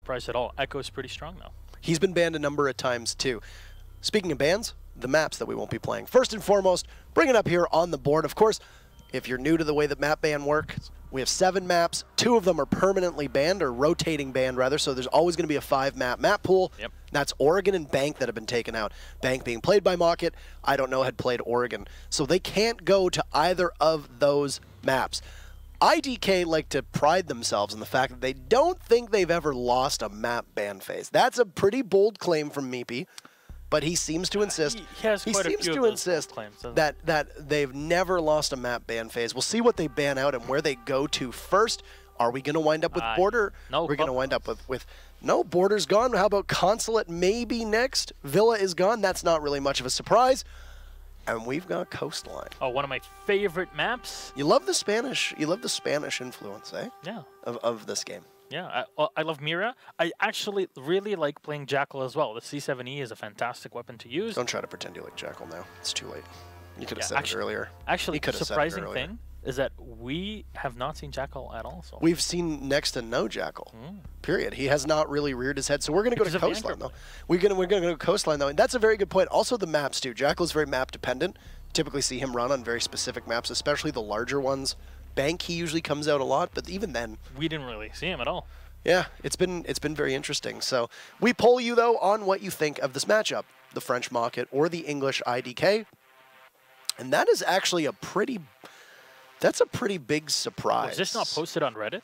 surprised at all. Echo's pretty strong now. He's been banned a number of times too. Speaking of bans, the maps that we won't be playing. First and foremost, bring it up here on the board. Of course, if you're new to the way that map ban works, we have 7 maps. 2 of them are permanently banned, or rotating banned rather, so there's always going to be a 5-map map pool. Yep. That's Oregon and Bank that have been taken out. Bank being played by Mockit, I don't know, had played Oregon. So they can't go to either of those maps. IDK like to pride themselves in the fact that they don't think they've ever lost a map ban phase. That's a pretty bold claim from Meepy. But he seems to insist. He seems to insist that they've never lost a map ban phase. We'll see what they ban out and where they go to first. Are we going to wind up with Border? No, we're going to wind up with no, Border's gone. How about Consulate maybe next? Villa is gone. That's not really much of a surprise. And we've got Coastline. Oh, one of my favorite maps. You love the Spanish. You love the Spanish influence, eh? Yeah. Of this game. Yeah, I love Mira. I actually really like playing Jackal as well. The C7E is a fantastic weapon to use. Don't try to pretend you like Jackal now. It's too late. You could have said it earlier. Actually, the surprising thing is that we have not seen Jackal at all. So we've seen next to no Jackal. Period. He has not really reared his head. So we're going to go to Coastline though. We're going to go to Coastline though, and that's a very good point. Also the maps too. Jackal is very map dependent. Typically see him run on very specific maps, especially the larger ones. Bank he usually comes out a lot, but even then we didn't really see him at all. Yeah, it's been very interesting. So we poll you though on what you think of this matchup, the French Mockit or the English IDK, and that is actually a pretty big surprise. Was this not posted on Reddit?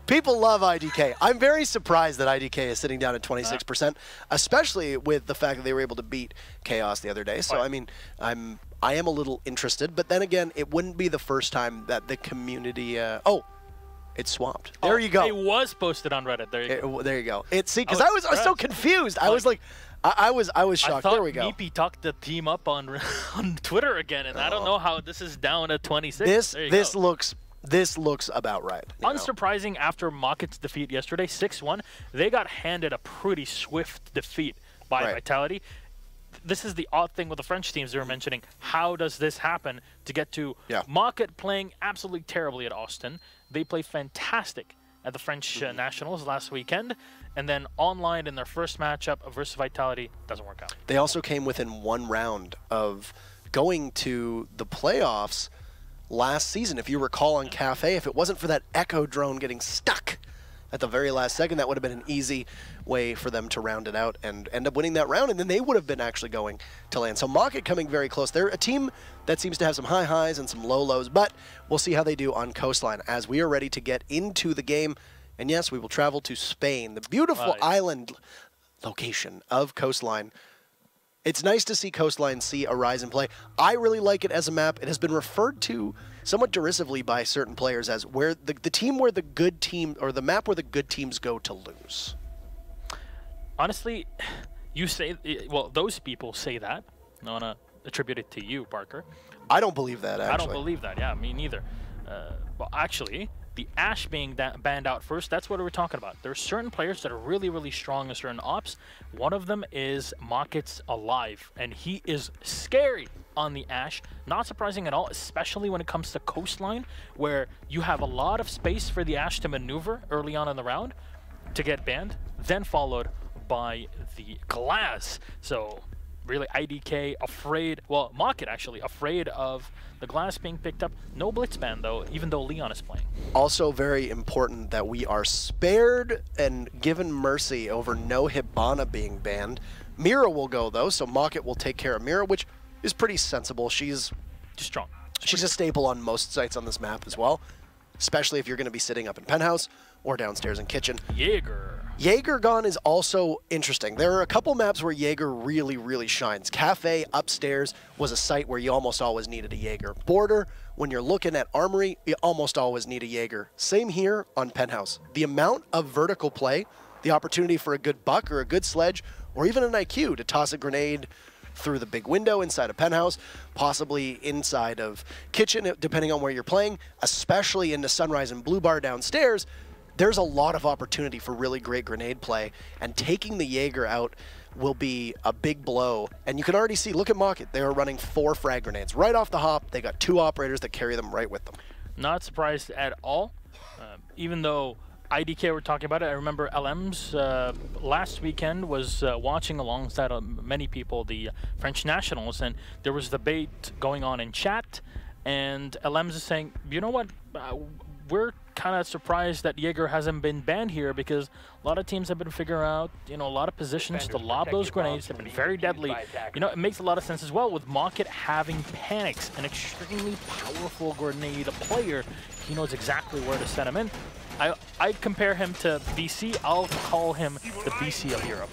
People love IDK. I'm very surprised that IDK is sitting down at 26%, especially with the fact that they were able to beat Chaos the other day. So I mean, I am a little interested, but then again, it wouldn't be the first time that the community. Oh, it's swapped. There you go. It was posted on Reddit. There you go. There you go. See, because I was so confused. I was like, I was shocked. There we go. Meepy talked the team up on Twitter again, and I don't know how this is down at 26. This looks about right. Unsurprising after Mockit's defeat yesterday, 6-1, they got handed a pretty swift defeat by Vitality. This is the odd thing with the French teams they were mentioning. How does this happen to get to Mockit playing absolutely terribly at Austin? They played fantastic at the French Nationals last weekend, and then online in their first matchup versus Vitality doesn't work out. They also came within 1 round of going to the playoffs last season. If you recall on Cafe, if it wasn't for that Echo drone getting stuck at the very last second, that would have been an easy way for them to round it out and end up winning that round, and then they would have been actually going to land. So Mockit coming very close. They're a team that seems to have some high highs and some low lows, but we'll see how they do on Coastline as we are ready to get into the game. And yes, we will travel to Spain, the beautiful island location of Coastline. It's nice to see Coastline see a rise in play. I really like it as a map. It has been referred to somewhat derisively by certain players as where the team where the good team, or the map where the good teams go to lose. Honestly, you say, well, those people say that. I want to attribute it to you, Parker. I don't believe that, actually. I don't believe that, yeah, me neither. Well, actually, the Ashe being banned out first, that's what we're talking about. There are certain players that are really, really strong in certain ops. One of them is Mockit's Alive, and he is scary on the Ashe. Not surprising at all, especially when it comes to Coastline, where you have a lot of space for the Ashe to maneuver early on in the round to get banned, then followed by the Glass. So really IDK afraid, well, Mockit actually afraid of the Glass being picked up. No blitz ban though, even though Leon is playing. Also very important that we are spared and given mercy over no Hibana being banned. Mira will go though, so Mockit will take care of Mira, which is pretty sensible. She's strong. She's a staple on most sites on this map as well, especially if you're going to be sitting up in Penthouse or downstairs in Kitchen. Jaeger gone is also interesting. There are a couple maps where Jaeger really, really shines. Cafe upstairs was a site where you almost always needed a Jaeger. Border, when you're looking at Armory, you almost always need a Jaeger. Same here on Penthouse. The amount of vertical play, the opportunity for a good buck or a good sledge, or even an IQ to toss a grenade through the big window inside a Penthouse, possibly inside of Kitchen, depending on where you're playing, especially into Sunrise and Blue Bar downstairs. There's a lot of opportunity for really great grenade play, and taking the Jaeger out will be a big blow. And you can already see, look at Mockit, they are running 4 frag grenades. Right off the hop, they got 2 operators that carry them right with them. Not surprised at all. Even though IDK were talking about it, I remember LM's last weekend was watching alongside many people the French nationals, and there was debate going on in chat, and LM's is saying, you know what, we're kind of surprised that Jaeger hasn't been banned here, because a lot of teams have been figuring out, you know, a lot of positions to lob those grenades. They've been very deadly. You know, it makes a lot of sense as well with Mockit having Panics, an extremely powerful grenade player. He knows exactly where to set him in. I compare him to BC. I'll call him the BC of Europe.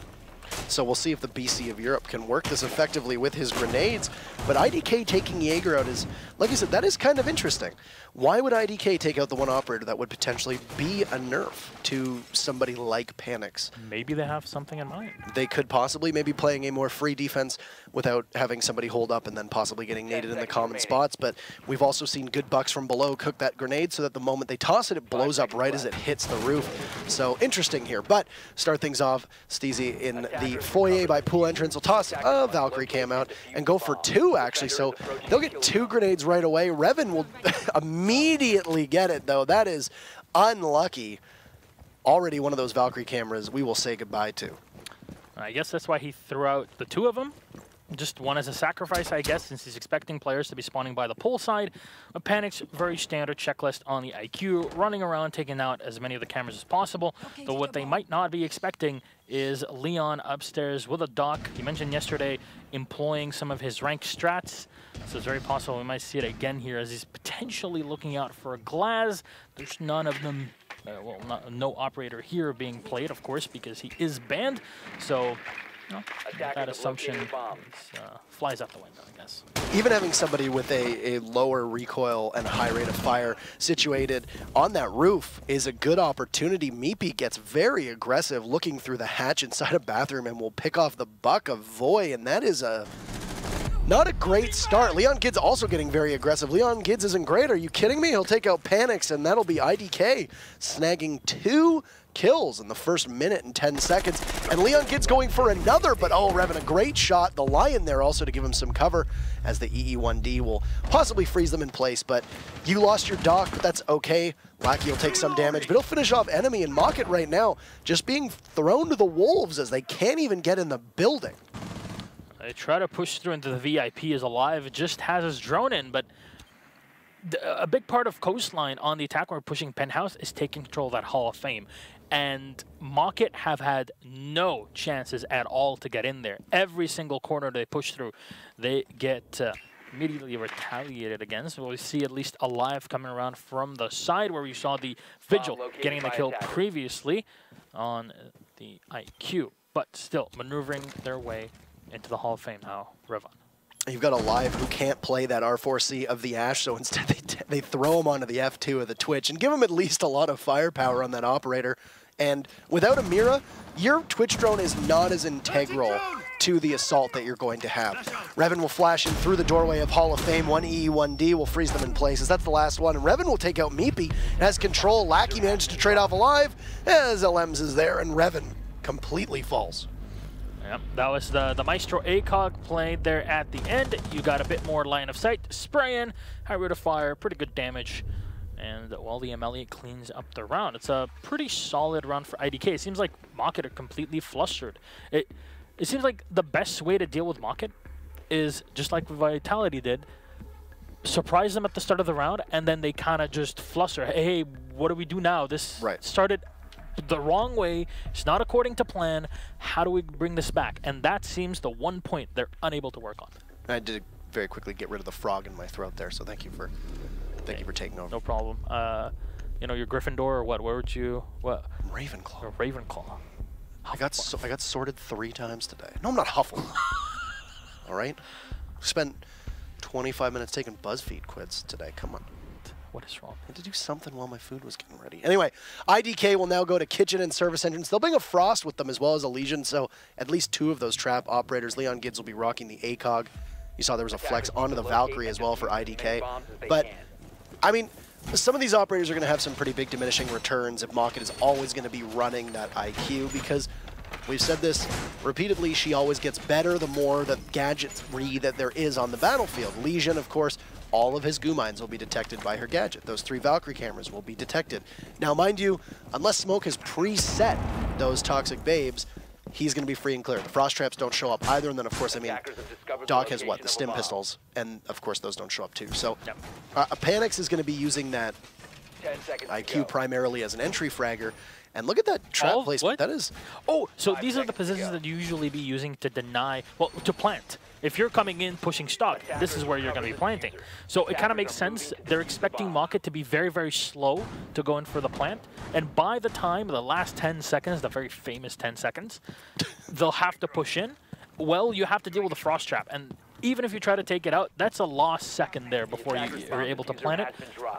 So we'll see if the BC of Europe can work this effectively with his grenades. But IDK taking Jaeger out is, like I said, that is kind of interesting. Why would IDK take out the one operator that would potentially be a nerf to somebody like Panics? Maybe they have something in mind. They could possibly maybe playing a more free defense without having somebody hold up and then possibly getting naded in the common spots. But we've also seen good bucks from below cook that grenade so that the moment they toss it, it blows up right as it hits the roof. So interesting here. But start things off, Steezy in the foyer by pool entrance will toss a Valkyrie cam out and go for 2 actually. So they'll get 2 grenades right away. Revan will immediately get it though. That is unlucky. Already one of those Valkyrie cameras we will say goodbye to. I guess that's why he threw out the 2 of them. Just one as a sacrifice, I guess, since he's expecting players to be spawning by the pole side. But Panic's very standard checklist on the IQ, running around, taking out as many of the cameras as possible. Though what they might not be expecting is Leon upstairs with a dock. He mentioned yesterday employing some of his rank strats. So it's very possible we might see it again here as he's potentially looking out for a glass. There's none of them. Well, no operator here being played, of course, because he is banned. So that assumption flies out the window, I guess. Even having somebody with a lower recoil and high rate of fire situated on that roof is a good opportunity. Meepy gets very aggressive looking through the hatch inside a bathroom and will pick off the buck of Voy, and that is not a great start. Leon Gids also getting very aggressive. Leon Gids isn't great. Are you kidding me? He'll take out Panics, and that'll be IDK snagging 2 kills in the first minute and 10 seconds. And Leon Gids going for another, but oh, Revan, a great shot. The Lion there also to give him some cover as the EE1D will possibly freeze them in place. But you lost your dock, but that's okay. Lackey will take some damage, but he'll finish off enemy and Mockit right now, just being thrown to the wolves as they can't even get in the building. They try to push through into the VIP is alive. It just has his drone in, but a big part of Coastline on the attack when we're pushing Penthouse is taking control of that Hall of Fame. And Mockit have had no chances at all to get in there. Every single corner they push through, they get immediately retaliated against. So we see at least Alive coming around from the side where we saw the Vigil getting the kill previously on the IQ. But still maneuvering their way into the Hall of Fame now, Revan. You've got Alive who can't play that R4C of the Ash, so instead they throw him onto the F2 of the Twitch and give him at least a lot of firepower on that operator. And without a Mira, your Twitch drone is not as integral to the assault that you're going to have. Revan will flash in through the doorway of Hall of Fame. 1 E, 1 D will freeze them in place as that's the last one. And Revan will take out Meepy. Has control. Lackey managed to trade off Alive as LMs is there, and Revan completely falls. Yep, that was the Maestro ACOG played there at the end. You got a bit more line of sight. Spray in, high rate of fire, pretty good damage. And while the MLE cleans up the round, it's a pretty solid round for IDK. It seems like Mockit are completely flustered. It seems like the best way to deal with Mockit is, just like Vitality did, surprise them at the start of the round, and then they kind of just fluster. Hey, what do we do now? This started the wrong way. It's not according to plan. How do we bring this back? And that seems the one point they're unable to work on. I did very quickly get rid of the frog in my throat there, so thank you for taking over. No problem. You know, your Gryffindor or what? Where would you? What? Ravenclaw. Or Ravenclaw. I got sorted 3 times today. No, I'm not Hufflepuff. All right. Spent 25 minutes taking BuzzFeed quiz today. Come on. What is wrong? I had to do something while my food was getting ready. Anyway, IDK will now go to kitchen and service entrance. They'll bring a Frost with them as well as a Legion, so at least 2 of those trap operators. Leon Gids will be rocking the ACOG. You saw there was a flex onto the Valkyrie as well for IDK. But, I mean, some of these operators are going to have some pretty big diminishing returns if Mockit is always going to be running that IQ, because we've said this repeatedly, she always gets better the more the gadgetry that there is on the battlefield. Legion, of course, all of his goo mines will be detected by her gadget. Those 3 Valkyrie cameras will be detected. Now, mind you, unless Smoke has preset those toxic babes, he's going to be free and clear. The frost traps don't show up either, and then, of course, I mean, Doc has what? The stim pistols, and, of course, those don't show up too. So, Panix is going to be using that IQ primarily as an entry fragger. And look at that trap placement. That is... Oh, so these are the positions that you usually be using to deny, well, to plant. If you're coming in pushing stock, this is where you're going to be planting. So it kind of makes sense. They're expecting Mockit to be very, very slow to go in for the plant. And by the time, the last 10 seconds, the very famous 10 seconds, they'll have to push in. Well, you have to deal with the frost trap. And even if you try to take it out, that's a lost second there before you are able to plant it.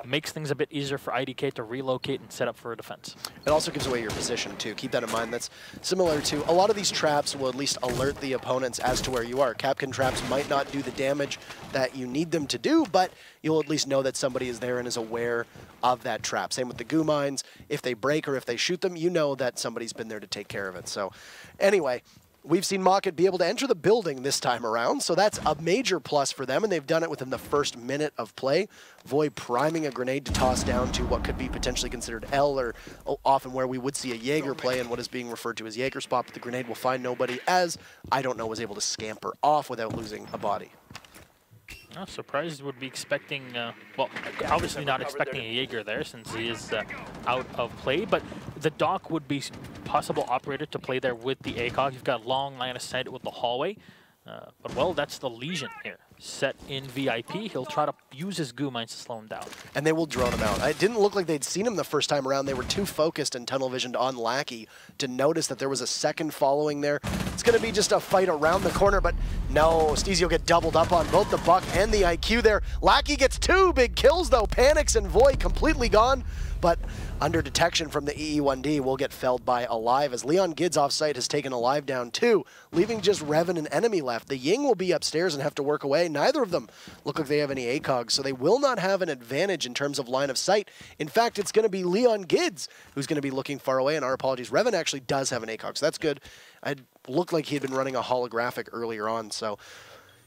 Makes things a bit easier for IDK to relocate and set up for a defense. It also gives away your position, too. Keep that in mind. That's similar to a lot of these traps will at least alert the opponents as to where you are. Capcan traps might not do the damage that you need them to do, but you'll at least know that somebody is there and is aware of that trap. Same with the goo mines. If they break or if they shoot them, you know that somebody's been there to take care of it. So anyway, we've seen Mockit be able to enter the building this time around, so that's a major plus for them, and they've done it within the first minute of play. Void priming a grenade to toss down to what could be potentially considered L, or often where we would see a Jaeger play in what is being referred to as Jaeger spot, but the grenade will find nobody, as I don't know was able to scamper off without losing a body. I'm surprised would be expecting, well, obviously not expecting a Jaeger there since he is out of play, but the Doc would be possible operator to play there with the ACOG. You've got long line of sight with the hallway, but well, that's the Legion here. Set in VIP, he'll try to use his goo mines to slow him down. And they will drone him out. It didn't look like they'd seen him the first time around. They were too focused and tunnel visioned on Lackey to notice that there was a second following there. It's going to be just a fight around the corner, but no, Steezy will get doubled up on both the Buck and the IQ there. Lackey gets 2 big kills though. Panix and Void completely gone, but under detection from the EE1D will get felled by Alive as Leon Gids offsite has taken Alive down too, leaving just Revan and Enemy left. The Ying will be upstairs and have to work away. Neither of them look like they have any ACOGs, so they will not have an advantage in terms of line of sight. In fact, it's going to be Leon Gids who's going to be looking far away, and our apologies. Revan actually does have an ACOG, so that's good. It looked like he had been running a holographic earlier on, so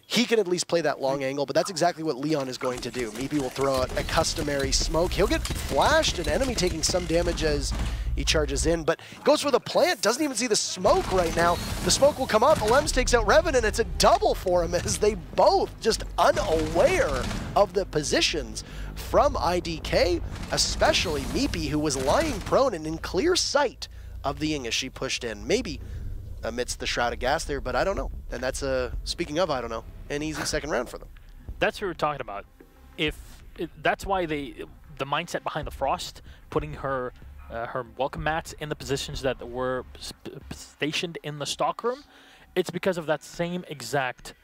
he can at least play that long angle, but that's exactly what Leon is going to do. Meepy will throw out a customary smoke. He'll get flashed, an enemy taking some damage as he charges in, but goes for the plant, doesn't even see the smoke right now. The smoke will come up, Alems takes out Revan, and it's a double for him as they both just unaware of the positions from IDK, especially Meepy, who was lying prone and in clear sight of the Ying as she pushed in. Maybe amidst the shroud of gas there, but I don't know. And that's, speaking of I don't know, an easy second round for them. That's what we're talking about. That's why the mindset behind the Frost, putting her her welcome mats in the positions that were stationed in the stockroom, it's because of that same exact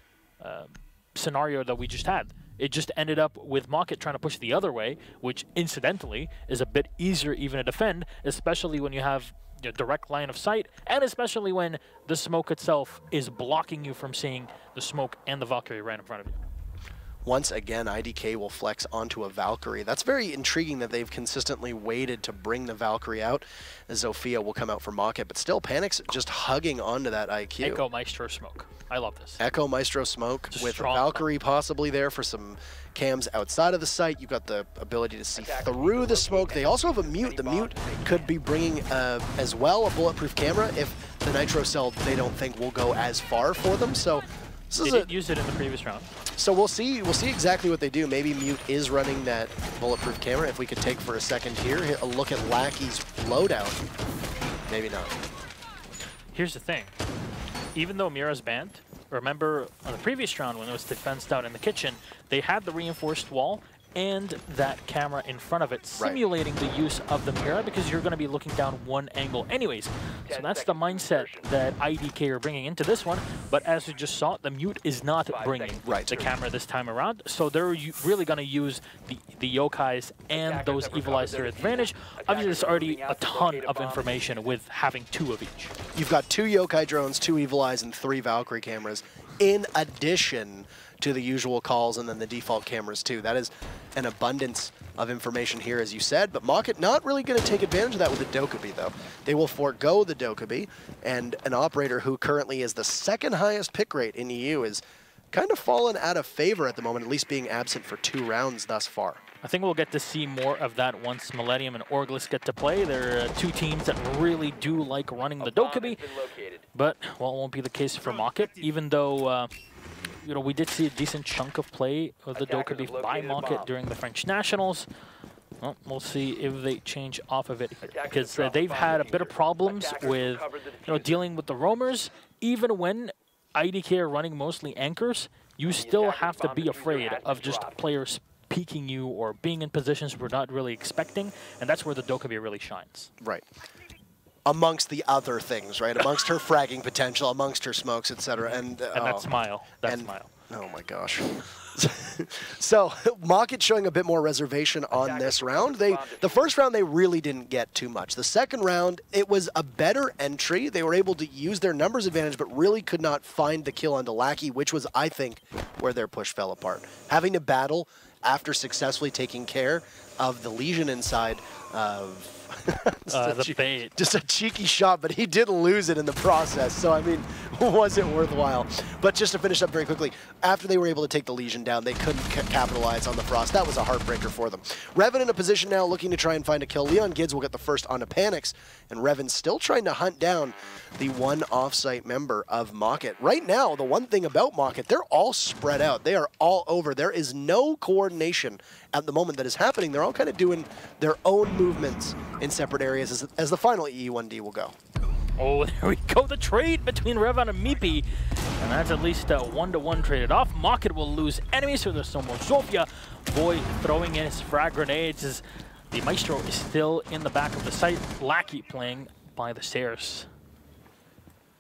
scenario that we just had. It just ended up with Mockit trying to push the other way, which incidentally is a bit easier even to defend, especially when you have direct line of sight, and especially when the smoke itself is blocking you from seeing the smoke and the Valkyrie right in front of you. Once again, IDK will flex onto a Valkyrie. That's very intriguing that they've consistently waited to bring the Valkyrie out. Zofia will come out for Mockit, but still Panix just hugging onto that IQ. Echo Maestro smoke. I love this. Echo Maestro smoke with Valkyrie possibly there for some cams outside of the site. You've got the ability to see through the smoke. They also have a mute. The mute could be bringing as well a bulletproof camera if the Nitro Cell they don't think will go as far for them. So this is didn't use it in the previous round. So we'll see exactly what they do. Maybe Mute is running that bulletproof camera. If we could take for a second here, a look at Lackey's loadout. Maybe not. Here's the thing. Even though Mira's banned, remember on the previous round when it was defensed out in the kitchen, they had the reinforced wall and that camera in front of it, simulating the use of the Mira, because you're going to be looking down one angle anyways. So that's the mindset that IDK are bringing into this one, but as we just saw, the Mute is not bringing the camera this time around, so they're really going to use the Yokais and those Evil Eyes to their advantage. Obviously, there's already a ton of information with having 2 of each. You've got 2 Yokai drones, 2 Evil Eyes, and 3 Valkyrie cameras, in addition to the usual calls and then the default cameras too. That is an abundance of information here, as you said, but Mockit not really going to take advantage of that with the Dokkaebi, though. They will forego the Dokkaebi, and an operator who currently is the 2nd highest pick rate in EU is kind of fallen out of favor at the moment, at least being absent for 2 rounds thus far. I think we'll get to see more of that once Millennium and Orglis get to play. They're 2 teams that really do like running the Dokkaebi, but, well, it won't be the case for Mockit, even though, you know, we did see a decent chunk of play of the Dokkaebi by Mockit during the French Nationals. Well, we'll see if they change off of it here, because they've had a bit of problems with, you know, dealing with the roamers. Even when IDK are running mostly anchors, you still have to be afraid of just players peeking you or being in positions we're not really expecting, and that's where the Dokkaebi really shines. Right. Amongst the other things, right? Amongst her fragging potential, amongst her smokes, etc. And that smile. That smile. Oh my gosh. So, Mockit showing a bit more reservation on this round. The first round, they really didn't get too much. The second round, it was a better entry. They were able to use their numbers advantage, but really could not find the kill onto Lackey, which was, I think, where their push fell apart. Having to battle after successfully taking care of the Legion inside of... just a cheeky shot, but he did lose it in the process. So, I mean, was it worthwhile? But just to finish up very quickly, after they were able to take the Legion down, they couldn't capitalize on the Frost. That was a heartbreaker for them. Revan in a position now looking to try and find a kill. Leon Gids will get the first onto Panics, and Revan still trying to hunt down the one off-site member of Mockit. Right now, the one thing about Mockit, they're all spread out. They are all over. There is no coordination at the moment that is happening. They're all kind of doing their own movements in separate areas as the final EE1D will go. Oh, there we go. The trade between Revan and Meepy. And that's at least a 1-to-1 traded off. Mockit will lose enemies, so there's no more Zofia. Void throwing in his frag grenades as the Maestro is still in the back of the site. Lackey playing by the stairs.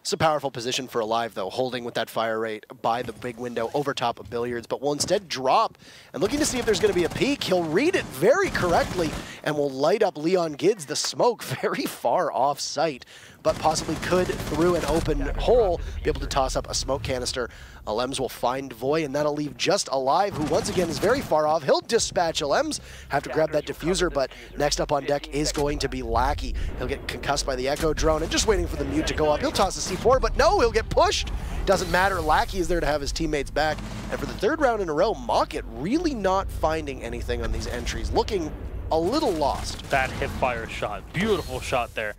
It's a powerful position for Alive, though, holding with that fire rate by the big window over top of Billiards, but will instead drop and looking to see if there's going to be a peek. He'll read it very correctly and will light up Leon Gids, the smoke, very far off site, but possibly could, through an open hole, be able to toss up a smoke canister. Alems will find Voy, and that'll leave just Alive, who once again is very far off. He'll dispatch Alems, have to grab that diffuser, but next up on deck is going to be Lackey. He'll get concussed by the Echo drone, and just waiting for the mute to go up. He'll toss the C4, but no, he'll get pushed. Doesn't matter, Lackey is there to have his teammates back. And for the 3rd round in a row, Mockit really not finding anything on these entries, looking a little lost. That hip-fire shot, beautiful shot there.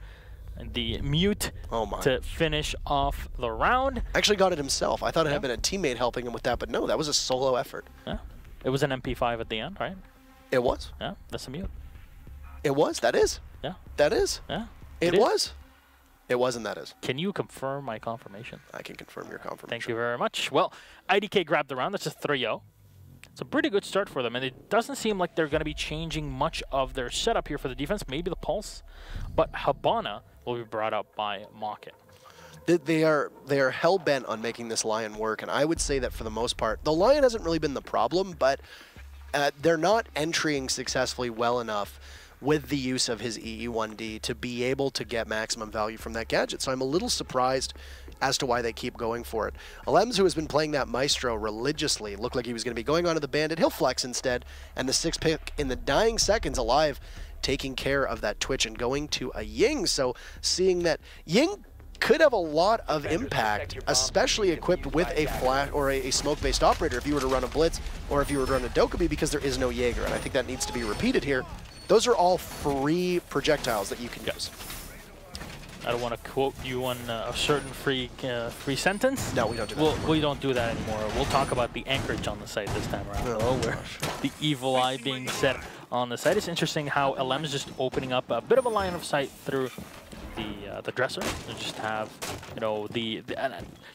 And the mute to finish off the round. Actually got it himself. I thought it had been a teammate helping him with that, but no, that was a solo effort. Yeah, it was an MP5 at the end, right? It was. Yeah, that's a mute. It was. That is. Yeah. That is. Yeah. It was. It was and that is. Can you confirm my confirmation? I can confirm your confirmation. Thank you very much. Well, IDK grabbed the round. That's a 3-0. It's a pretty good start for them, and it doesn't seem like they're going to be changing much of their setup here for the defense. Maybe the Pulse, but Habana will be brought up by Mockit. They are hell-bent on making this Lion work, and I would say that for the most part, the Lion hasn't really been the problem, but they're not entering successfully well enough with the use of his EE1D to be able to get maximum value from that gadget. So I'm a little surprised as to why they keep going for it. Alems, who has been playing that Maestro religiously, looked like he was going to be going on to the Bandit. He'll flex instead, and the 6th pick in the dying seconds, Alive taking care of that Twitch and going to a Ying. So seeing that Ying could have a lot of impact, especially equipped with a flash or a smoke-based operator if you were to run a Blitz or if you were to run a Dokkaebi, because there is no Jaeger, and I think that needs to be repeated here. Those are all free projectiles that you can use. I don't want to quote you on a certain free sentence. No, we don't do that. We don't do that anymore. We'll talk about the anchorage on the site this time around, where the evil eye being set on the site. It's interesting how LM is just opening up a bit of a line of sight through the dresser. You just have, you know,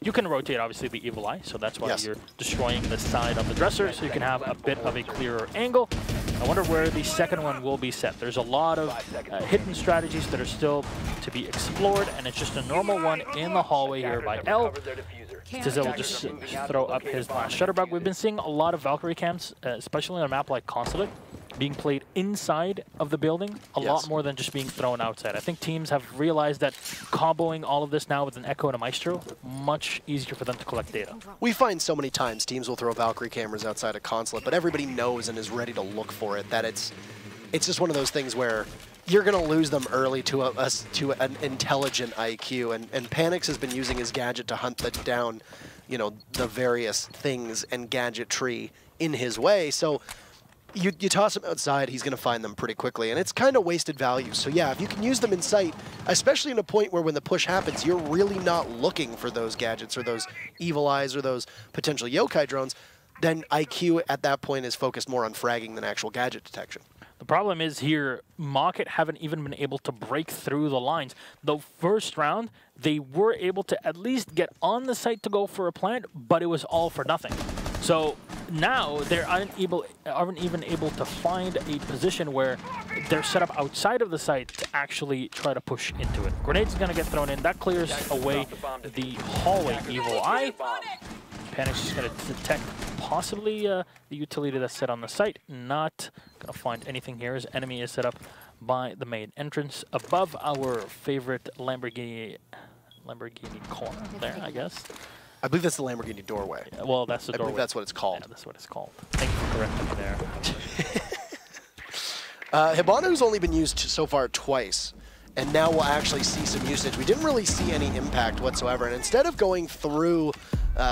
you can rotate obviously the evil eye, so that's why you're destroying the side of the dresser, so you can have a bit of a clearer angle. I wonder where the second one will be set. There's a lot of hidden strategies that are still to be explored, and it's just a normal one in the hallway here by L. Tizzle will just throw up his last Shutterbug. We've been seeing a lot of Valkyrie camps, especially on a map like Consulate, being played inside of the building a lot more than just being thrown outside. I think teams have realized that comboing all of this now with an Echo and a Maestro, much easier for them to collect data. We find so many times teams will throw Valkyrie cameras outside of Consulate, but everybody knows and is ready to look for it, that it's just one of those things where you're going to lose them early to an intelligent IQ, and Panix has been using his gadget to hunt that down you know, the various things and gadget tree in his way. So you toss him outside, he's going to find them pretty quickly, and it's kind of wasted value. So yeah, if you can use them in sight, especially in a point where when the push happens, you're really not looking for those gadgets or those evil eyes or those potential yokai drones, then IQ at that point is focused more on fragging than actual gadget detection. The problem is here, Mockit haven't even been able to break through the lines. The first round, they were able to at least get on the site to go for a plant, but it was all for nothing. So now they aren't even able to find a position where they're set up outside of the site to actually try to push into it. Grenade's going to get thrown in. That clears away the hallway evil eye. Panic's just going to detect possibly the utility that's set on the site. Not going to find anything here as enemy is set up by the main entrance above our favorite Lamborghini corner there, I guess. I believe that's the Lamborghini doorway. Yeah, well, that's the doorway. I believe that's what it's called. Yeah, that's what it's called. Thank you for correcting me there. Hibana's only been used so far twice, and now we'll actually see some usage. We didn't really see any impact whatsoever, and instead of going through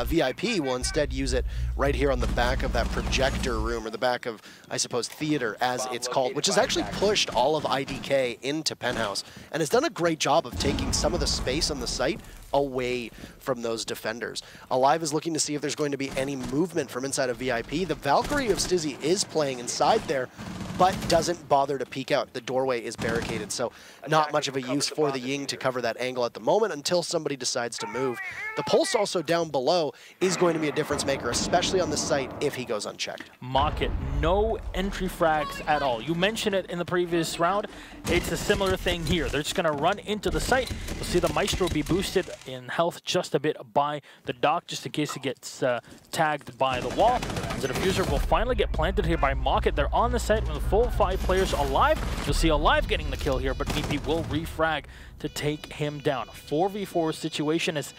VIP, we'll instead use it right here on the back of that projector room, or the back of, I suppose, theater, as it's called, which has actually pushed all of IDK into Penthouse, and has done a great job of taking some of the space on the site away from those defenders. Alive is looking to see if there's going to be any movement from inside of VIP. The Valkyrie of Stizzy is playing inside there, but doesn't bother to peek out. The doorway is barricaded, so not much of a use for the Ying to cover that angle at the moment until somebody decides to move. The Pulse also down below is going to be a difference maker, especially on the site if he goes unchecked. Mockit, no entry frags at all. You mentioned it in the previous round. It's a similar thing here. They're just going to run into the site. You'll see the Maestro be boosted in health just a bit by the Doc, just in case he gets tagged by the wall. The Diffuser will finally get planted here by Mockit. They're on the site with the full 5 players alive. You'll see Alive getting the kill here, but Meepy will refrag to take him down. 4v4 situation as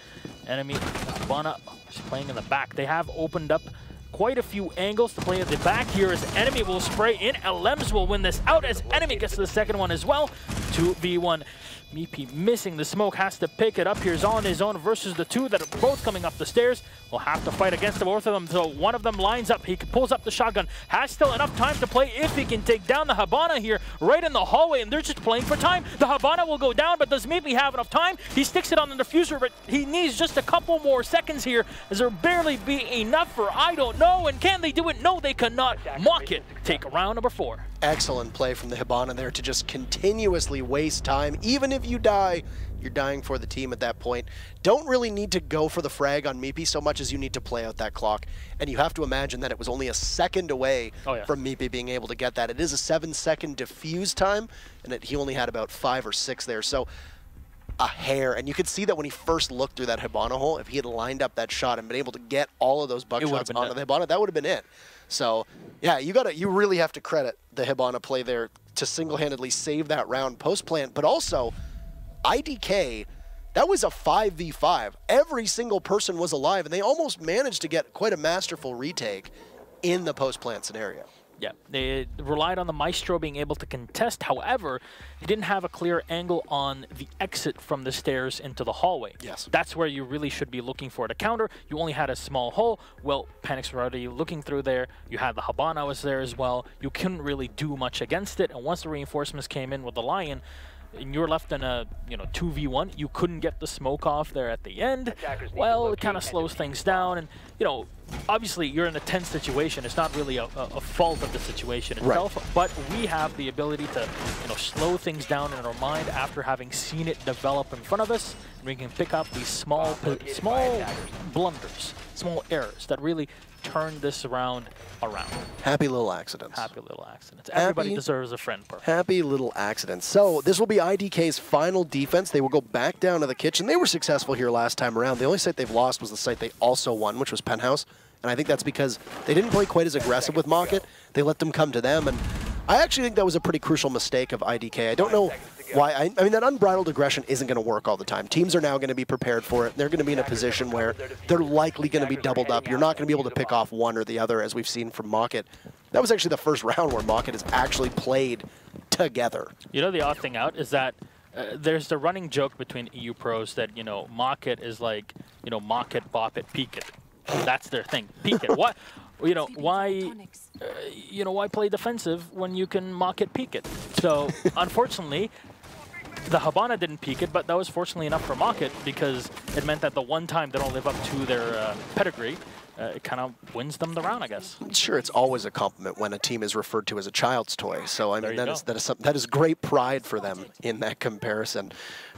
enemy Hibana is playing in the back. They have opened up quite a few angles to play at the back here as enemy will spray in. LMs will win this out as enemy gets to the second one as well. 2v1. Meepy missing the smoke, has to pick it up. Here's on his own versus the two that are both coming up the stairs. Will have to fight against both of them, so one of them lines up. He pulls up the shotgun, has still enough time to play if he can take down the Hibana here right in the hallway, and they're just playing for time. The Hibana will go down, but does Meepy have enough time? He sticks it on the Diffuser, but he needs just a couple more seconds here, as there barely be enough for I don't know, and can they do it? No, they cannot. Mockit take round number 4. Excellent play from the Hibana there to just continuously waste time. Even if you die, you're dying for the team at that point. Don't really need to go for the frag on Meepy so much as you need to play out that clock. And you have to imagine that it was only a second away from Meepy being able to get that. It is a 7-second diffuse time, and he only had about 5 or 6 there. So a hair, and you could see that when he first looked through that Hibana hole, if he had lined up that shot and been able to get all of those buckshots onto the Hibana, that would have been it. So yeah, you really have to credit the Hibana play there to single-handedly save that round post-plant, but also IDK, that was a 5v5. Every single person was alive, and they almost managed to get quite a masterful retake in the post-plant scenario. Yeah, they relied on the Maestro being able to contest. However, he didn't have a clear angle on the exit from the stairs into the hallway. Yes. That's where you really should be looking for the counter. You only had a small hole. Well, Panic's were already looking through there. You had the Hibana was there as well. You couldn't really do much against it. And once the reinforcements came in with the Lion, and you're left in a 2v1, you couldn't get the smoke off there at the end. Well, it kind of slows things down, and obviously you're in a tense situation. It's not really a fault of the situation itself, but we have the ability to slow things down in our mind after having seen it develop in front of us, and we can pick up these small blunders, small errors that really turn this round around. Happy little accidents. Happy little accidents. Everybody deserves a friend. Happy little accidents. So this will be IDK's final defense. They will go back down to the kitchen. They were successful here last time around. The only site they've lost was the site they also won, which was Penthouse. And I think that's because they didn't play quite as aggressive with Mockit. They let them come to them. And I actually think that was a pretty crucial mistake of IDK. I don't know why. I mean, that unbridled aggression isn't going to work all the time. Teams are now going to be prepared for it. They're going to be in a position where they're likely going to be doubled up. You're not going to be able to pick off one or the other, as we've seen from Mockit. That was actually the first round where Mockit has actually played together. The odd thing out is that there's the running joke between EU pros that, you know, Mockit is like, you know, mock it, bop it, peek it. That's their thing. Peek it. What? You know, why play defensive when you can mock it, peek it? So, unfortunately, the Habana didn't peek it, but that was fortunately enough for Mockit because it meant that the one time they don't live up to their pedigree, it kind of wins them the round, I guess. Sure, it's always a compliment when a team is referred to as a child's toy. So I mean, that is great pride for them in that comparison.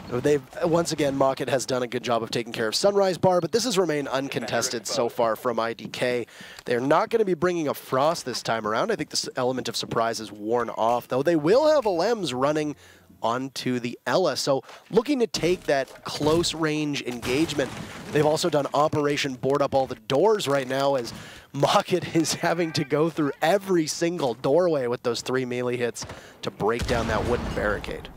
They've once again, Mockit has done a good job of taking care of Sunrise Bar, but this has remained uncontested so far from IDK. They're not going to be bringing a Frost this time around. I think this element of surprise is worn off, though. They will have Alems running onto the Ella. So looking to take that close range engagement. They've also done Operation Board Up All the Doors right now as Mockit is having to go through every single doorway with those 3 melee hits to break down that wooden barricade.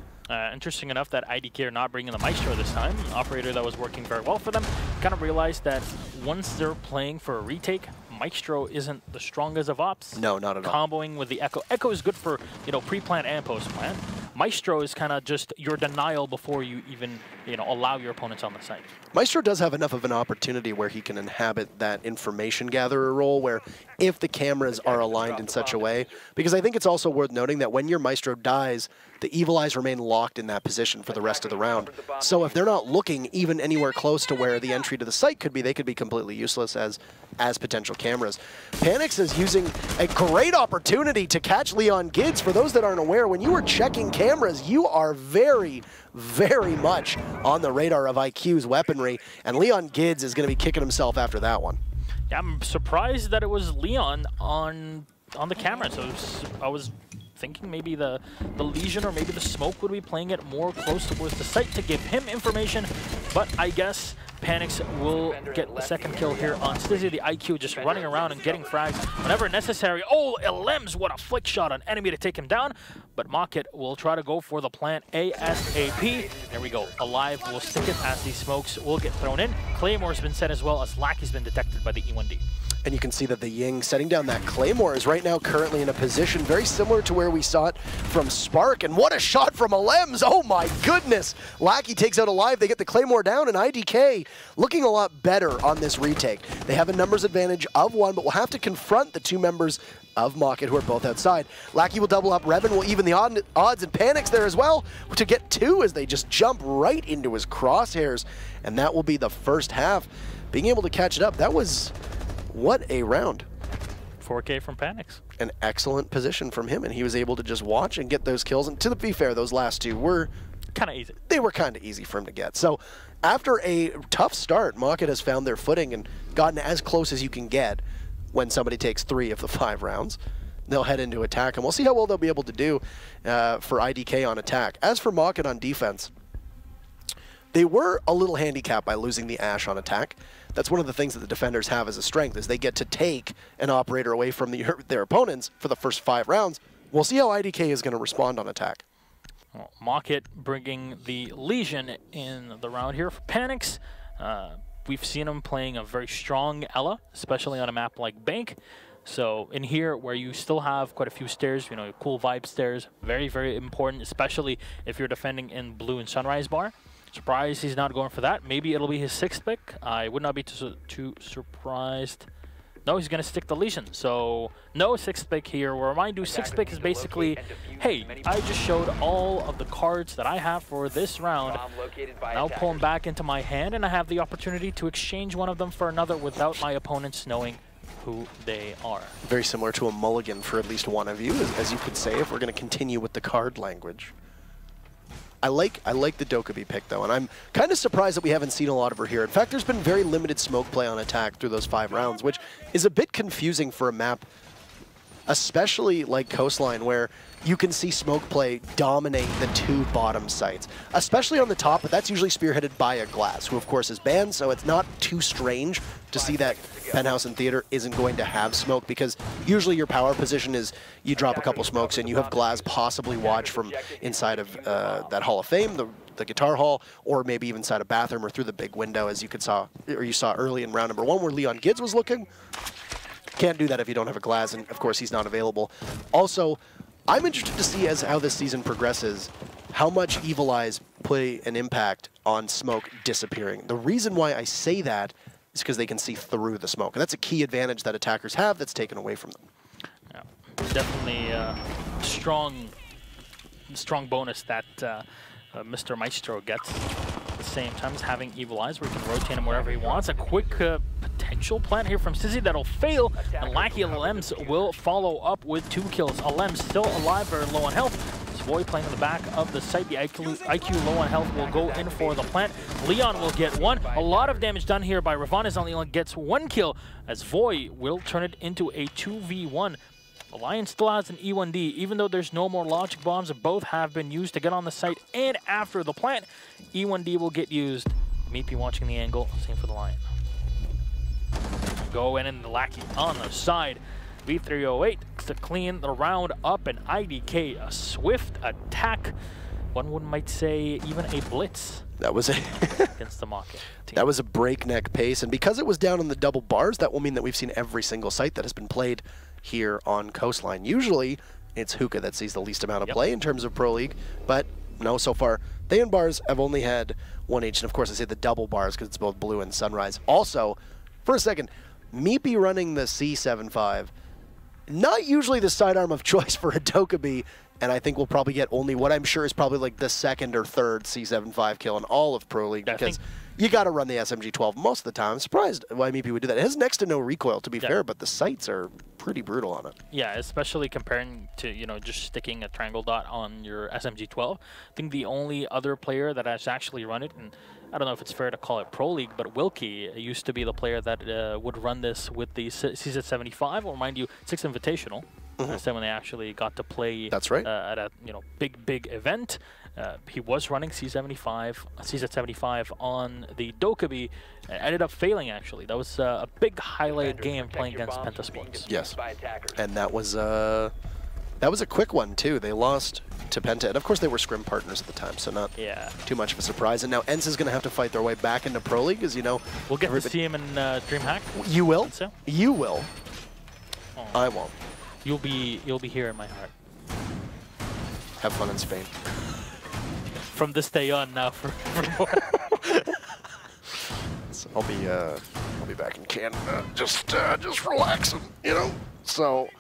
Interesting enough that IDK are not bringing the Maestro this time. An operator that was working very well for them kind of realized that once they're playing for a retake, Maestro isn't the strongest of ops. No, not at all. Comboing with the Echo. Echo is good for, you know, pre-plant and post-plant. Maestro is kind of just your denial before you even, you know, allow your opponents on the site. Maestro does have enough of an opportunity where he can inhabit that information gatherer role where if the cameras are aligned in such a way, because I think it's also worth noting that when your Maestro dies, the Evil Eyes remain locked in that position for the rest of the round. So if they're not looking even anywhere close to where the entry to the site could be, they could be completely useless as potential cameras. Panix is using a great opportunity to catch Leon Gids. For those that aren't aware, when you are checking cameras, you are very, very much on the radar of IQ's weaponry, and Leon Gids is going to be kicking himself after that one. Yeah, I'm surprised that it was Leon on the camera. So I was thinking maybe the Legion or maybe the Smoke would be playing it more close towards the site to give him information, but I guess Panix will get the second kill here on Stizzy. The IQ just running around and getting frags whenever necessary. Oh, Alems, what a flick shot on enemy to take him down, but Mockit will try to go for the plant ASAP. There we go. Alive will stick it as these smokes will get thrown in. Claymore's been set as well as Lackey's been detected by the E1D. And you can see that the Ying setting down that Claymore is right now currently in a position very similar to where we saw it from Spark. And what a shot from Alems! Oh my goodness! Lackey takes out Alive, they get the Claymore down, and IDK looking a lot better on this retake. They have a numbers advantage of 1, but will have to confront the 2 members of Mockit who are both outside. Lackey will double up, Revan will even the odds, and Panix there as well to get 2 as they just jump right into his crosshairs. And that will be the first half. Being able to catch it up, that was... what a round. 4K from Panix. An excellent position from him, and he was able to just watch and get those kills. And to be fair, those last 2 were kind of easy. They were kind of easy for him to get. So after a tough start, Mockit has found their footing and gotten as close as you can get when somebody takes 3 of the 5 rounds. They'll head into attack, and we'll see how well they'll be able to do for IDK on attack. As for Mockit on defense, they were a little handicapped by losing the Ashe on attack. That's one of the things that the defenders have as a strength, is they get to take an operator away from their opponents for the first 5 rounds. We'll see how IDK is going to respond on attack. Well, Mockit bringing the Legion in the round here for Panix. We've seen him playing a very strong Ella, especially on a map like Bank. So in here, where you still have quite a few stairs, you know, cool vibe stairs, very, very important, especially if you're defending in Blue and Sunrise Bar. Surprised he's not going for that. Maybe it'll be his 6th pick. I would not be too surprised. No, he's going to stick the Legion. So no 6th pick here. We'll remind you, 6th pick is basically, hey, I just showed all of the cards that I have for this round. I'll pull them back into my hand, and I have the opportunity to exchange one of them for another without my opponents knowing who they are. Very similar to a mulligan for at least one of you, as you could say, if we're going to continue with the card language. I like the Dokkaebi pick, though, and I'm kind of surprised that we haven't seen a lot of her here. In fact, there's been very limited smoke play on attack through those 5 rounds, which is a bit confusing for a map, especially like Coastline, where you can see smoke play dominate the 2 bottom sites, especially on the top, but that's usually spearheaded by a Glass, who of course is banned, so it's not too strange to see that Penthouse and Theater isn't going to have smoke, because usually your power position is you drop a couple smokes and you have Glass possibly watch from inside of that Hall of Fame, the guitar hall, or maybe even inside a bathroom or through the big window, as you saw early in round number 1 where Leon Gids was looking. Can't do that if you don't have a Glass, and of course he's not available. Also, I'm interested to see how this season progresses, how much Evil Eyes play an impact on smoke disappearing. The reason why I say that is because they can see through the smoke, and that's a key advantage that attackers have that's taken away from them. Yeah, definitely a strong bonus that Mr. Maestro gets. At the same time as having Evil Eyes, where he can rotate him wherever he wants. A quick potential plant here from Sizzy that'll fail, and Lackey Alems will follow up with 2 kills. Alems still alive, very low on health. Voy playing in the back of the site. The IQ low on health will go in for the plant. Leon will get 1. A lot of damage done here by Ravana. Leon gets 1 kill, as Voy will turn it into a 2v1. Alliance still has an E1D, even though there's no more logic bombs. Both have been used to get on the site and after the plant. E1D will get used. Meepy watching the angle. Same for the Lion. Go in and the Lackey on the side. V308 to clean the round up, and IDK a swift attack. One might say even a blitz. That was a against the Mockit team. That was a breakneck pace, and because it was down on the double bars, that will mean that we've seen every single site that has been played here on Coastline. Usually, it's Hookah that sees the least amount of play in terms of Pro League, but no, so far, they and bars have only had 1H, and of course I say the double bars because it's both Blue and Sunrise. Also, for a second, Meepy running the C75, not usually the sidearm of choice for a Dokkaebi, and I think we'll probably get only what I'm sure is probably like the 2nd or 3rd C75 kill in all of Pro League, because you got to run the SMG-12 most of the time. I'm surprised why Meepy would do that. It has next to no recoil, to be fair, but the sights are pretty brutal on it. Yeah, especially comparing to, you know, just sticking a triangle dot on your SMG-12. I think the only other player that has actually run it, and I don't know if it's fair to call it Pro League, but Wilkie used to be the player that would run this with the CZ75, or mind you, 6 Invitational. Last time when they actually got to play at a big event. He was running CZ75 on the Dokkaebi, and ended up failing actually. That was a big highlight game playing against Pentasports. Yes, and that was a quick one too. They lost to Penta, and of course they were scrim partners at the time, so not too much of a surprise. And now ENCE is going to have to fight their way back into Pro League, as you know. We'll get to see him in DreamHack. You will. You will. Oh. I won't. You'll be here in my heart. Have fun in Spain. From this day on now for so I'll be back in Canada, just relaxing, you know. So,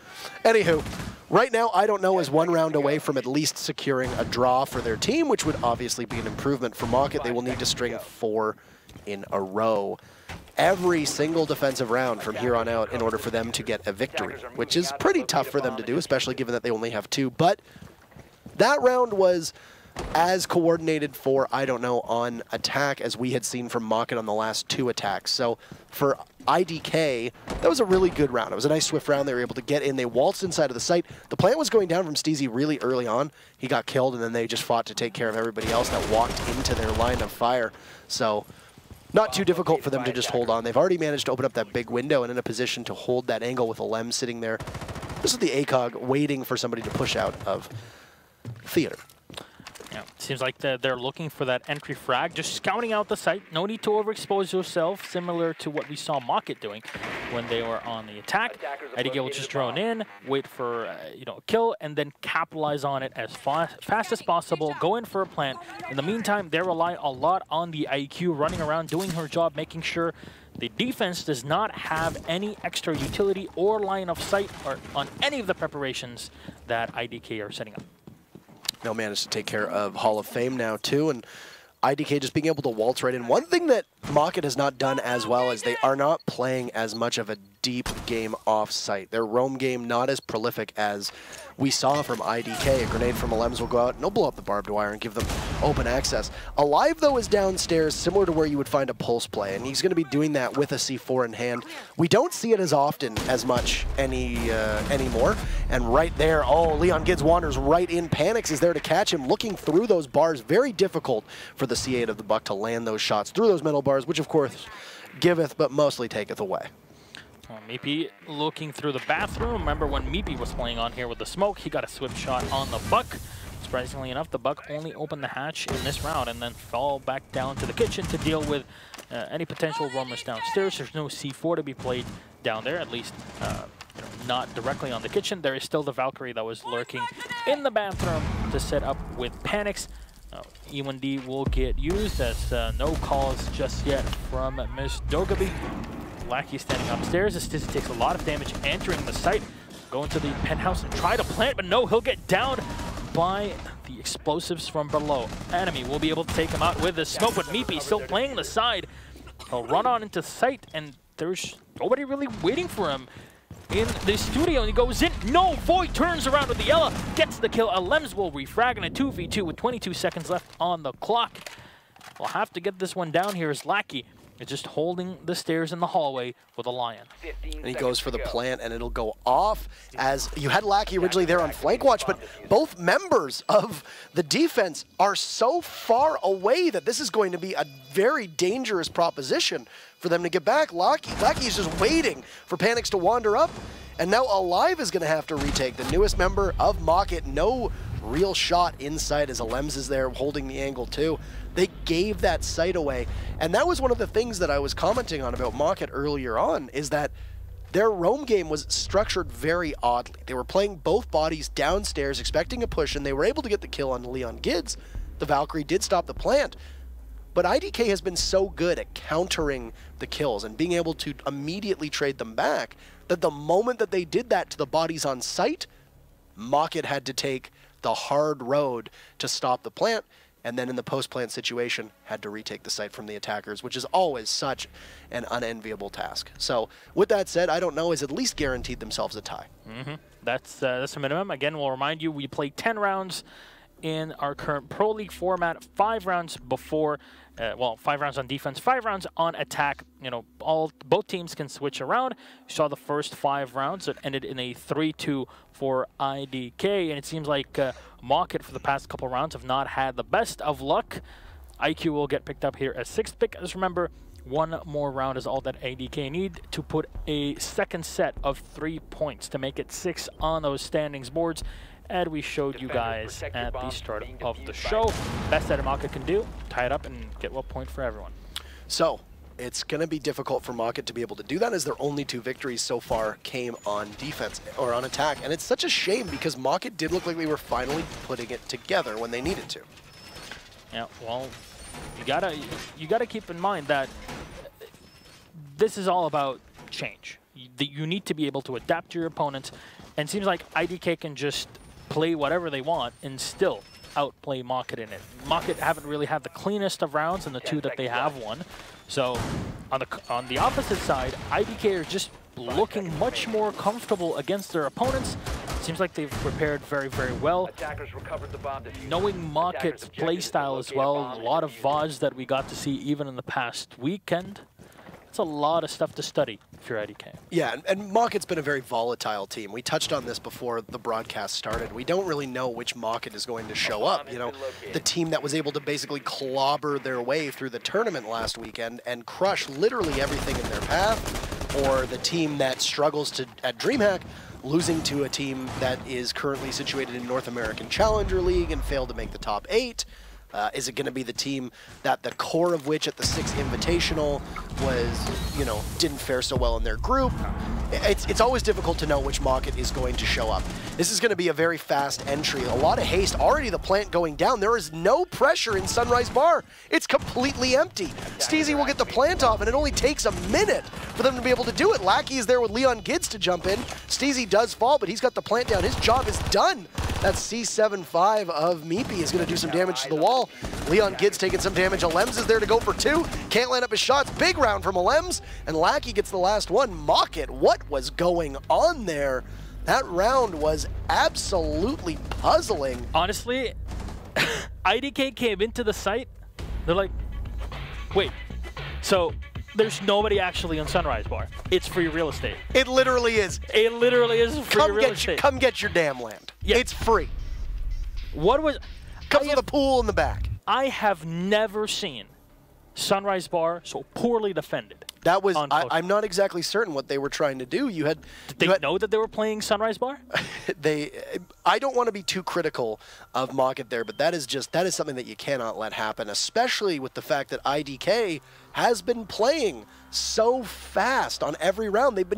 anywho, right now I don't know is 1 round away from at least securing a draw for their team, which would obviously be an improvement for Mockit. They will need to string 4 in a row every single defensive round from here on out in order for them to get a victory, which is pretty tough for them to do, especially given that they only have 2. But that round was as coordinated for, I don't know, on attack as we had seen from Mockit on the last 2 attacks. So for IDK, that was a really good round. It was a nice swift round. They were able to get in. They waltzed inside of the site. The plant was going down from Steezy really early on. He got killed, and then they just fought to take care of everybody else that walked into their line of fire. So not too difficult for them to just hold on. They've already managed to open up that big window and in a position to hold that angle with a Lem sitting there. This is the ACOG waiting for somebody to push out of theater. Yeah, seems like they're looking for that entry frag, just scouting out the site. No need to overexpose yourself, similar to what we saw Mockit doing when they were on the attack. IDK will just drone in, wait for a kill, and then capitalize on it as fast as possible, go in for a plant. In the meantime, they rely a lot on the IQ running around, doing her job, making sure the defense does not have any extra utility or line of sight or on any of the preparations that IDK are setting up. They'll manage to take care of Hall of Fame now, too, and IDK just being able to waltz right in. One thing that Mockit has not done as well is they are not playing as much of a deep game off-site. Their roam game not as prolific as we saw from IDK. A grenade from Alems will go out and they'll blow up the barbed wire and give them open access. Alive, though, is downstairs, similar to where you would find a pulse play, and he's going to be doing that with a C4 in hand. We don't see it as often as much anymore. And right there, oh, Leon Gids wanders right in. Panics is there to catch him, looking through those bars. Very difficult for the C8 of the Buck to land those shots through those metal bars, which of course giveth but mostly taketh away. Meepy looking through the bathroom. Remember when Meepy was playing on here with the smoke, he got a swift shot on the Buck. Surprisingly enough, the Buck only opened the hatch in this round and then fall back down to the kitchen to deal with any potential roamers downstairs. There's no C4 to be played down there, at least not directly on the kitchen. There is still the Valkyrie that was lurking in the bathroom to set up with Panics. E1D will get used as no calls just yet from Miss Dogaby. Lackey standing upstairs as Stizzy takes a lot of damage entering the site. Go into the penthouse and try to plant, but no, he'll get down by the explosives from below. Enemy will be able to take him out with the smoke, but Meepy still playing the side. He'll run on into sight, and there's nobody really waiting for him in the studio, and he goes in. No, Void turns around with the Ella, gets the kill. Lems will refrag in a 2v2 with 22 seconds left on the clock. We'll have to get this one down here as Lackey is just holding the stairs in the hallway with a Lion. And he goes for the plant, and it'll go off as you had Lackey originally there on flank watch, but both members of the defense are so far away that this is going to be a very dangerous proposition for them to get back. Lackey is just waiting for Panics to wander up, and now Alive is going to have to retake. The newest member of Mockit, no real shot inside as Lems is there holding the angle too. They gave that site away, and that was one of the things that I was commenting on about Mockit earlier on, is that their roam game was structured very oddly. They were playing both bodies downstairs, expecting a push, and they were able to get the kill on Leon Gids. The Valkyrie did stop the plant, but IDK has been so good at countering the kills and being able to immediately trade them back that the moment that they did that to the bodies on site, Mockit had to take the hard road to stop the plant, and then in the post-plant situation, had to retake the site from the attackers, which is always such an unenviable task. So, with that said, I don't know, has at least guaranteed themselves a tie. That's a minimum. Again, we'll remind you, we played 10 rounds in our current Pro League format, 5 rounds before, well, 5 rounds on defense, 5 rounds on attack. You know, both teams can switch around. You saw the first 5 rounds that ended in a 3-2 for IDK, and it seems like Mockit for the past couple rounds have not had the best of luck. IQ will get picked up here as 6th pick. Just remember, 1 more round is all that IDK need to put a second set of 3 points to make it 6 on those standings boards. And we showed you guys at the start of the show. Best that Mockit can do, tie it up and get 1 point for everyone. So, it's going to be difficult for Mockit to be able to do that, as their only 2 victories so far came on defense or on attack. And it's such a shame because Mockit did look like they were finally putting it together when they needed to. Yeah, well, you gotta keep in mind that this is all about change. You need to be able to adapt to your opponents, and it seems like IDK can just play whatever they want and still outplay Mockit in it. Mockit haven't really had the cleanest of rounds in the 2 that they have won. So on the opposite side, IDK are just looking much more comfortable against their opponents. Seems like they've prepared very, very well. Knowing Mockit's playstyle as well, a lot of VODs that we got to see even in the past weekend. It's a lot of stuff to study if you're IDK. Yeah, and Mockit's been a very volatile team. We touched on this before the broadcast started. We don't really know which Mockit is going to show up. You know, the team that was able to basically clobber their way through the tournament last weekend and crush literally everything in their path, or the team that struggles at DreamHack, losing to a team that is currently situated in North American Challenger League and failed to make the top 8. Is it going to be the team that the core of which at the 6th Invitational was, you know, didn't fare so well in their group? It's always difficult to know which Mockit is going to show up. This is going to be a very fast entry. A lot of haste. Already the plant going down. There is no pressure in Sunrise Bar. It's completely empty. Steezy will get the plant off, and it only takes a minute for them to be able to do it. Lackey is there with Leon Gids to jump in. Steezy does fall, but he's got the plant down. His job is done. That C75 of Meepy is going to do some damage to the wall. Leon Gids taking some damage. Alems is there to go for 2. Can't land up his shots. Big round from Alems, and Lackey gets the last one. Mockit, what was going on there? That round was absolutely puzzling. Honestly, IDK came into the site. They're like, wait, so there's nobody actually on Sunrise Bar. It's free real estate. It literally is. It literally is free real estate. Come get your damn land. Yeah. It's free. What was... Comes with a pool in the back. I have never seen Sunrise Bar so poorly defended. That was, I'm not exactly certain what they were trying to do. Did they know that they were playing Sunrise Bar? I don't want to be too critical of Mockit there, but that is something that you cannot let happen, especially with the fact that IDK has been playing so fast on every round. They've been